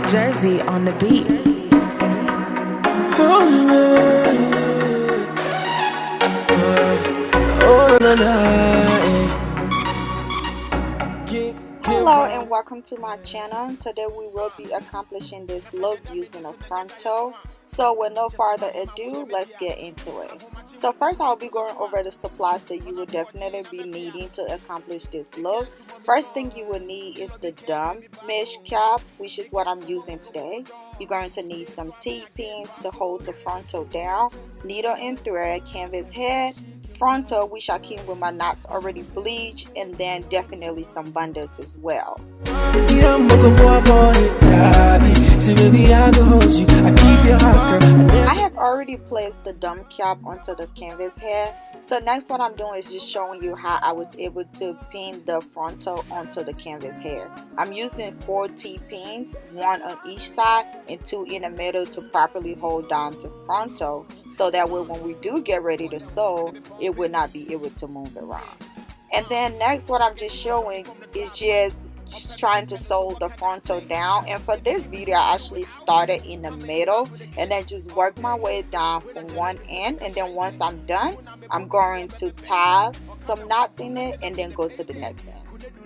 Jersey on the beat. Hello and welcome to my channel. Today we will be accomplishing this look using a frontal. So with no further ado, let's get into it. So first I'll be going over the supplies that you will definitely be needing to accomplish this look. First thing you will need is the dumb mesh cap, which is what I'm using today. You're going to need some T-pins to hold the frontal down, needle and thread, canvas head, frontal, which I came with my knots already bleached, and then definitely some bundles as well. I have already placed the dumb cap onto the canvas head. So next what I'm doing is just showing you how I was able to pin the frontal onto the canvas head. I'm using 4 T-pins, 1 on each side and 2 in the middle to properly hold down the frontal, so that way when we do get ready to sew, it will not be able to move around. And then next what I'm just showing is just trying to sew the frontal down, and for this video I actually started in the middle and then just work my way down from one end, and then once I'm done I'm going to tie some knots in it and then go to the next end.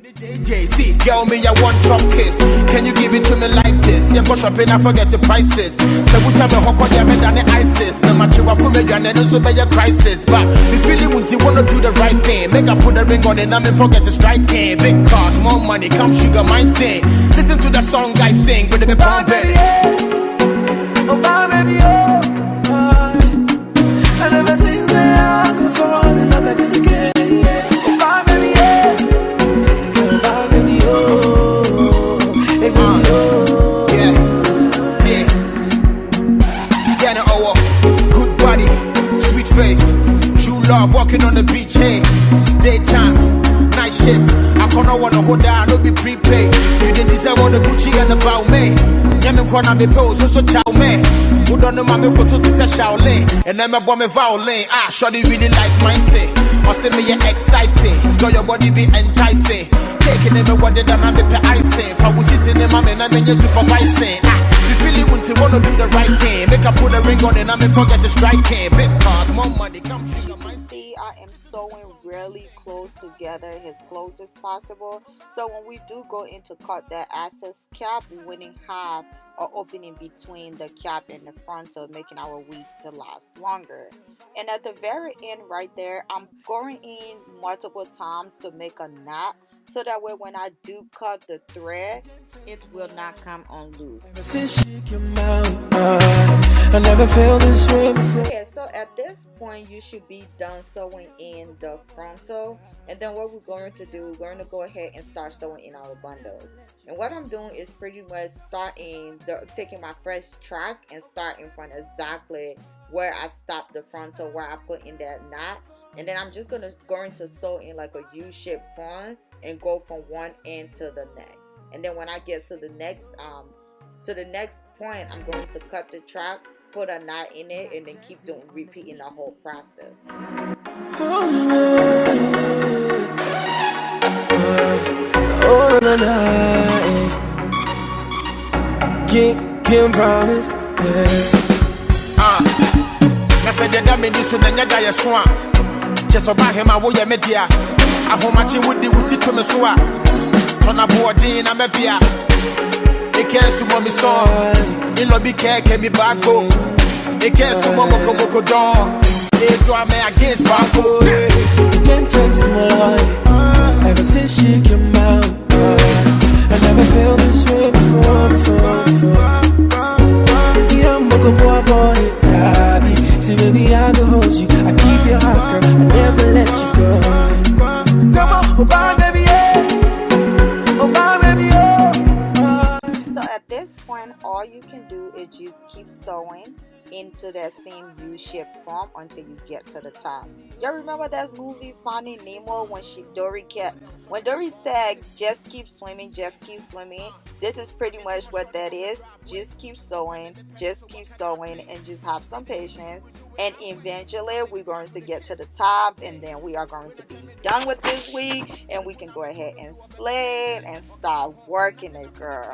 JJC, girl, me a one drop kiss. Can you give it to me like this? Yeah, go shopping, I forget the prices. So we tell me how could you than the ISIS? No matter what come again, and also be a crisis. But the feeling when you wanna do the right thing, make I put a ring on it, and me forget the striking. Big cars, more money, come sugar my thing. Listen to the song I sing, but they be pumping. Oh, my baby, oh, I never think that I could fall in love like this again. Oh, my baby, yeah. Good body, sweet face, true love, walking on the beach, hey. Daytime, night shift, I can't wanna hold down, no be prepaid. You didn't deserve all the Gucci and the Balmain. Yamin kwana me pose, so chow man. Who don't know my me go to this Shaolin. And I'm a bomb violin, shawty really like mine thing. Or say me you're exciting, girl your body be enticing. Taking them what they done, I'm a icing. If I was sitting in my man, I'm in your supervising. You feel it when you wanna do the right thing. Make I put a ring on it, and I forget the striking. Big cars, more money, come sugar my see, I am sewing really close together, as close as possible. So when we do go in to cut that access cap, we wouldn't have an opening between the cap and the frontal, making our wig to last longer. And at the very end right there, I'm going in multiple times to make a knot, so that way when I do cut the thread, it will not come on loose. I never felt this way before. Okay, so at this point you should be done sewing in the frontal, and then what we're going to do, we're going to go ahead and start sewing in our bundles. And what I'm doing is pretty much taking my fresh track and starting from exactly where I stopped the frontal, where I put in that knot, and then I'm just going to sew in like a U-shaped form and go from one end to the next. And then when I get to the next point, I'm going to cut the track, put a knot in it, and then keep repeating the whole process. Can't promise. I said that means you should not die a swan. Just about him, I will ya media. I hold my chin with the wood to me swa. Turn a board in a mepia. It can't sumo me song. In lobby care came me back home. It can't sumo moko don. It draw me against Bafo. You can't chase my life. Ever since she came out, I never felt this way before. Yeah, moko boy, baby. See, baby, I go hold you. I keep your heart, girl. I never let you go. Come on, oh, bye, baby, yeah. Oh, bye, baby, oh. So at this point, all you can do is just keep sewing. into that same U-shaped form until you get to the top. Y'all remember that movie Finding Nemo when Dory said just keep swimming, just keep swimming? This is pretty much what that is. Just keep sewing, and just have some patience, and eventually we're going to get to the top, and then we are going to be done with this week, and we can go ahead and slay it and start working it, girl.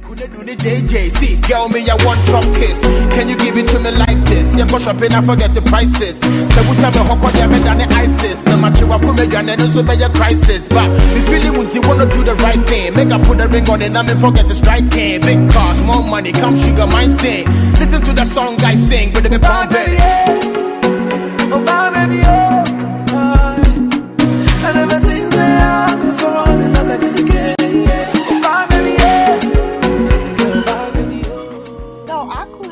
JJC, girl, me I want drop kiss. Can you give it to me like this? Yeah, go shopping, I forget the prices. So we tell me how could them than the ISIS. No matter what come again, and also be a crisis. But the feeling when you wanna do the right thing, make I put a ring on it, and me forget the strike game. Big cars, more money, come sugar my thing. Listen to the song I sing, but they be pumping. Oh my baby, oh, I never think that I could fall in love like this again.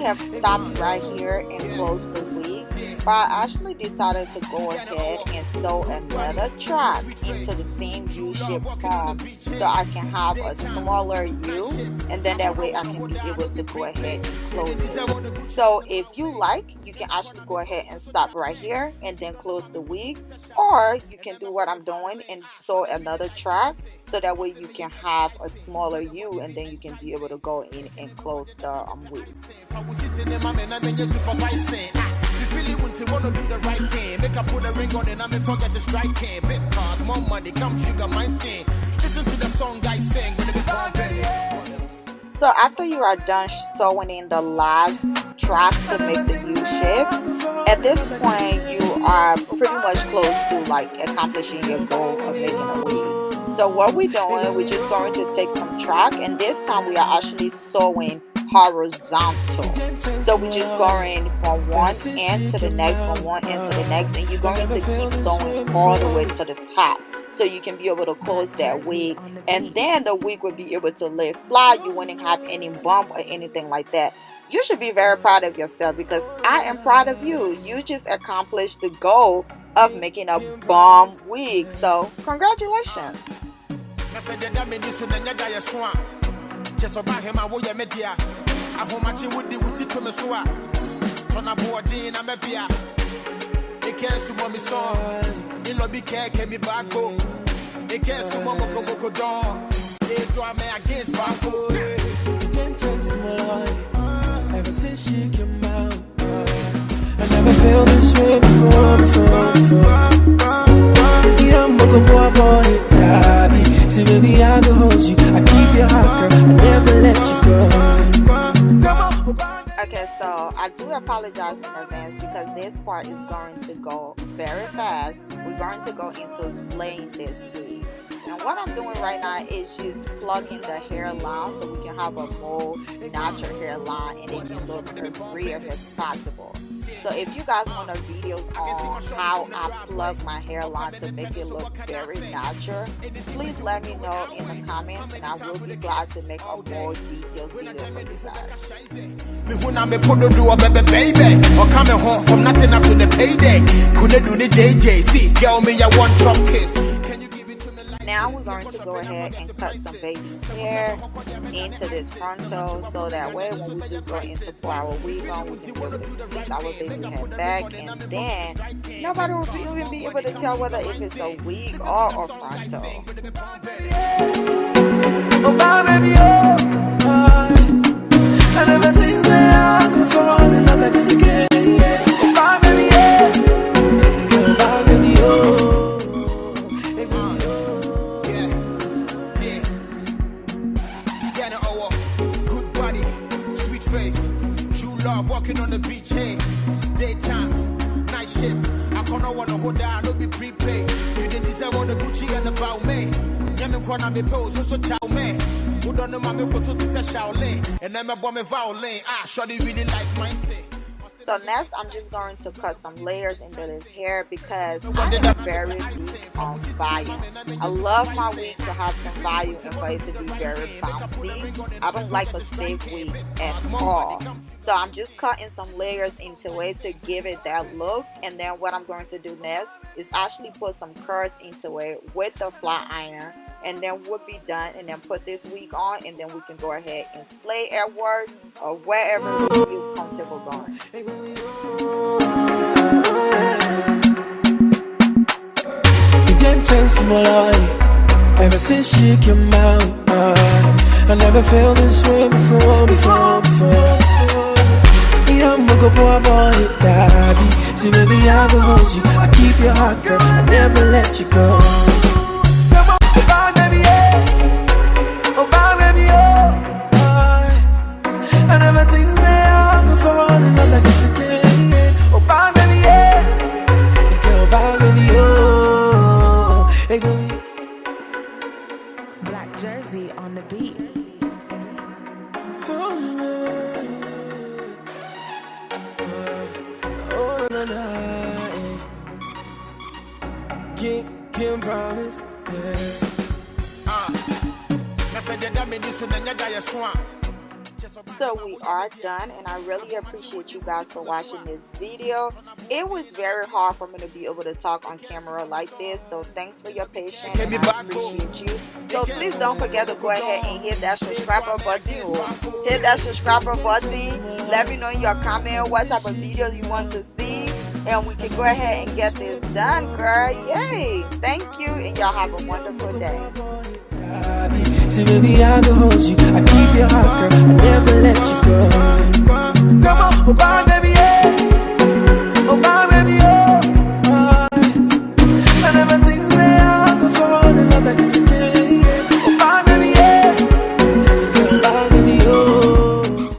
Have stopped right here and closed the wig, but I actually decided to go ahead and sew another track into the same U-shaped form so I can have a smaller U, and then that way I can be able to go ahead and close it. So if you like, you can actually go ahead and stop right here and then close the wig, or you can do what I'm doing and sew another track so that way you can have a smaller U, and then you can be able to go in and close the wig. So after you are done sewing in the last track to make the U shape, at this point you are pretty much close to like accomplishing your goal of making a wig. So what we're doing, we're just going to take some track, and this time we are actually sewing horizontal. So we're just going from one end to the next, and you're going to keep sewing all the way to the top so you can be able to close that wig, and then the wig will be able to lay flat. You wouldn't have any bump or anything like that. You should be very proud of yourself, because I am proud of you. You just accomplished the goal of making a bomb wig, so congratulations. Ever since she came out, I never felt this way before. Yeah, I'm a boy, baby. See, baby, I can hold you. I keep your heart, girl. I never let you go. Okay, so I do apologize in advance because this part is going to go very fast. We're going to go into slaying this wig. And what I'm doing right now is just plugging the hairline so we can have a more natural hairline and it can look as real as possible. So if you guys want a videos on how I plug my hairline to make it look very natural, please let me know in the comments, and I will be glad to make a more detailed video for you guys. Or coming home from nothing up to the payday. Couldn't do the JJC, girl, me I want drop kiss. Now we're going to go ahead and cut some baby's hair into this frontal, so that way when we just go into pour our wig on, we can be able to stick our baby head back, and then nobody will even be able to tell whether if it's a wig or a frontal. Oh my baby, I never think that I could fall in love like this again. Oh my baby, walking on the beach, hey, daytime, night shift. I can't wanna hold down, no be prepaid. You didn't deserve all the Gucci and about me. Yamin Kwana me pose, so chow man. Who don't know my me go to this Shaolin, and I'm a bomb violin. Shorty really like mine. So next, I'm just going to cut some layers into this hair because I am very weak on volume. I love my wig to have some volume and for it to be very bouncy. I don't like a stiff wig at all. So I'm just cutting some layers into it to give it that look. And then what I'm going to do next is actually put some curls into it with the flat iron. And then we'll be done, and then put this wig on, and then we can go ahead and slay at work or wherever we feel comfortable still going. You can't chance my life. Ever since she came out, I never felt this way before. Yeah, I'm a good boy, daddy. See, baby, I will hold you. I keep your heart, girl. I never let you go. Come on, oh, bye, baby, yeah. Oh, bye, baby, oh. I never think that I could fall in love like this again. Yeah. Oh, bye, baby, yeah. Girl, bye, baby, oh. Hey, baby. Black Jersey on the beat. Can't promise. So we are done, and I really appreciate you guys for watching this video. It was very hard for me to be able to talk on camera like this, so thanks for your patience, and I appreciate you. So please don't forget to go ahead and hit that subscriber button, hit that subscriber button. Let me know in your comment what type of video you want to see, and we can go ahead and get this done, girl. Yay! Thank you, and y'all have a wonderful day. See, baby, I can hold you. I keep your heart, girl. I never let you go.